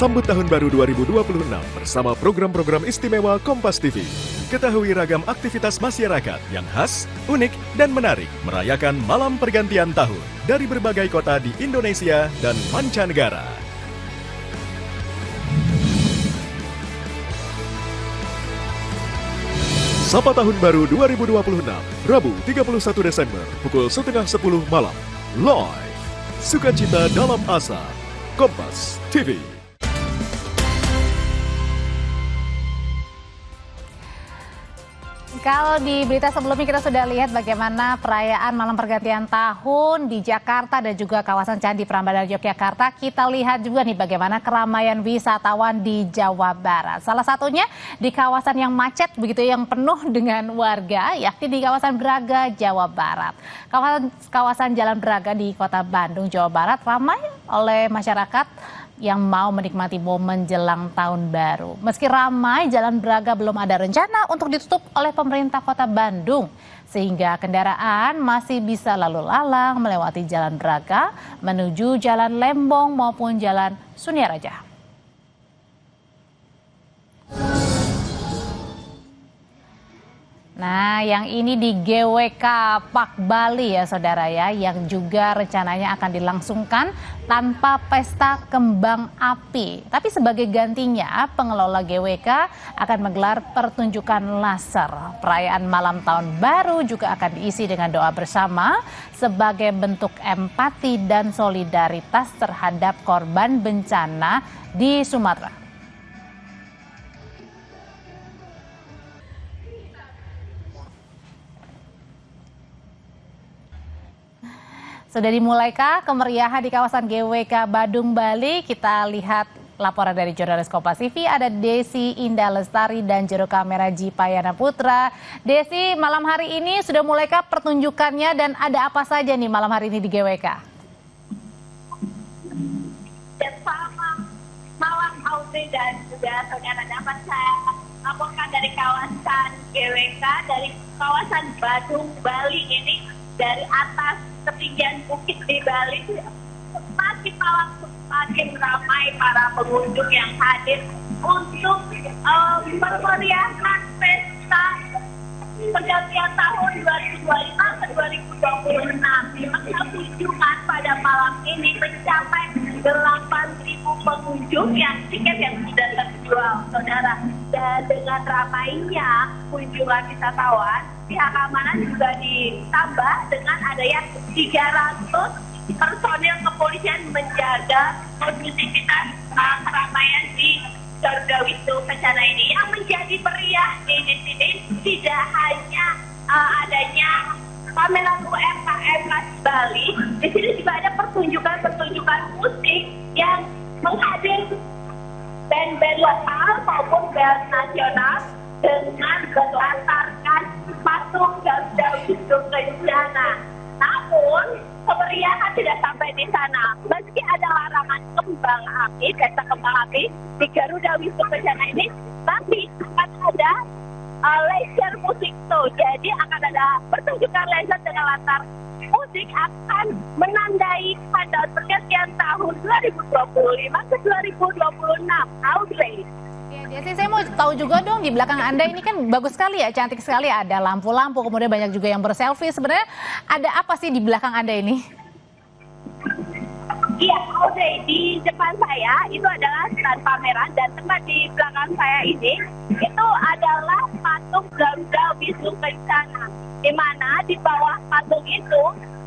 Sambut tahun baru 2026 bersama program-program istimewa Kompas TV. Ketahui ragam aktivitas masyarakat yang khas, unik, dan menarik merayakan malam pergantian tahun dari berbagai kota di Indonesia dan mancanegara. Sapa Tahun Baru 2026, Rabu 31 Desember, pukul 9:30 malam. Live, Sukacita dalam Asa, Kompas TV. Kalau di berita sebelumnya kita sudah lihat bagaimana perayaan malam pergantian tahun di Jakarta dan juga kawasan Candi Prambanan Yogyakarta. Kita lihat juga nih bagaimana keramaian wisatawan di Jawa Barat. Salah satunya di kawasan yang macet begitu, yang penuh dengan warga, yakni di kawasan Braga, Jawa Barat. Kawasan Jalan Braga di Kota Bandung, Jawa Barat ramai oleh masyarakat yang mau menikmati momen jelang tahun baru. Meski ramai, Jalan Braga belum ada rencana untuk ditutup oleh pemerintah Kota Bandung, sehingga kendaraan masih bisa lalu lalang melewati Jalan Braga menuju Jalan Lembong maupun Jalan Suniaraja. Nah, yang ini di GWK Park Bali ya saudara ya, yang juga rencananya akan dilangsungkan tanpa pesta kembang api. Tapi sebagai gantinya, pengelola GWK akan menggelar pertunjukan laser. Perayaan malam tahun baru juga akan diisi dengan doa bersama sebagai bentuk empati dan solidaritas terhadap korban bencana di Sumatera. Sudah dimulaikah kemeriahan di kawasan GWK Badung, Bali? Kita lihat laporan dari jurnalis Kompas TV, ada Desi Indah Lestari dan juru kamera Jipayana Putra. Desi, malam hari ini sudah mulaikah pertunjukannya dan ada apa saja nih malam hari ini di GWK? Selamat malam Audrey dan juga saudara, dapat saya laporkan dari kawasan GWK, dari kawasan Badung, Bali ini, dari atas ketinggian bukit di Bali. Semakin malam semakin ramai para pengunjung yang hadir untuk memeriahkan pesta pergantian tahun 2025 ke 2026. Maka kunjungan pada malam ini mencapai 8.000 pengunjung yang tiket yang sudah terjual, saudara. Dan dengan ramainya kunjungan wisatawan, pihak keamanan juga ditambah dengan adanya 300 personil kepolisian menjaga kondusivitas keramaian di Garuda Wisnu Kencana ini. Yang menjadi meriah di sini tidak hanya adanya pameran UMKM khas Bali, di sini juga ada pertunjukan musik yang menghadirkan band-band lokal maupun band nasional dengan berlatarkan patung Garuda Wisnu Kencana. Namun kemeriahan tidak sampai di sana. Meski ada larangan kembang api, pesta kembang api di Garuda Wisnu Kencana ini, tapi akan ada laser musik show. Jadi akan ada pertunjukan laser dengan latar musik akan menandai pada pergantian tahun 2025 ke 2026. Audrey. Ya, Desi, saya mau tahu juga dong, di belakang Anda ini kan bagus sekali ya, cantik sekali. Ada lampu-lampu, kemudian banyak juga yang berselfie. Sebenarnya ada apa sih di belakang Anda ini? Iya, Audrey, di depan saya itu adalah stand pameran, dan tempat di belakang saya ini itu adalah patung Garuda Wisnu Kencana, di mana di bawah patung itu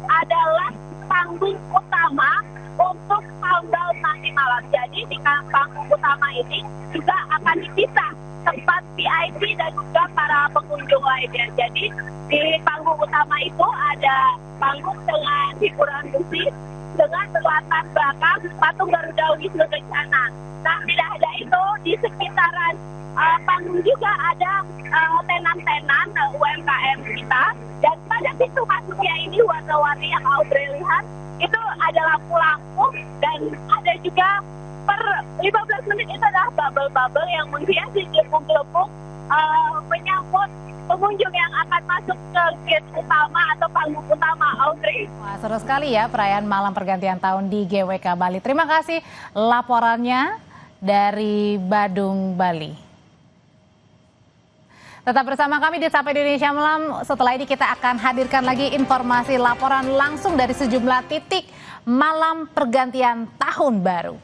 adalah panggung utama untuk countdown nanti malam. Jadi di panggung utama ini juga akan dipisah tempat VIP dan juga para pengunjung lainnya. Jadi di panggung utama itu ada panggung dengan hiburan musik dengan berlatar belakang patung Garuda Wisnu Kencana. Nah, tidak ada itu, di sekitaran panggung juga ada tenan-tenan UMKM kita, dan pada pintu masuknya ini warna-warni yang Audrey lihat itu ada lampu-lampu, dan ada juga per 15 menit itu adalah bubble-bubble yang menghiasi gelembung-gelembung menyambut pengunjung yang akan masuk ke gate utama atau panggung utama, Audrey. Wah, seru sekali ya perayaan malam pergantian tahun di GWK Bali. Terima kasih laporannya dari Badung, Bali. Tetap bersama kami di Sapa Indonesia Malam. Setelah ini kita akan hadirkan lagi informasi laporan langsung dari sejumlah titik malam pergantian tahun baru.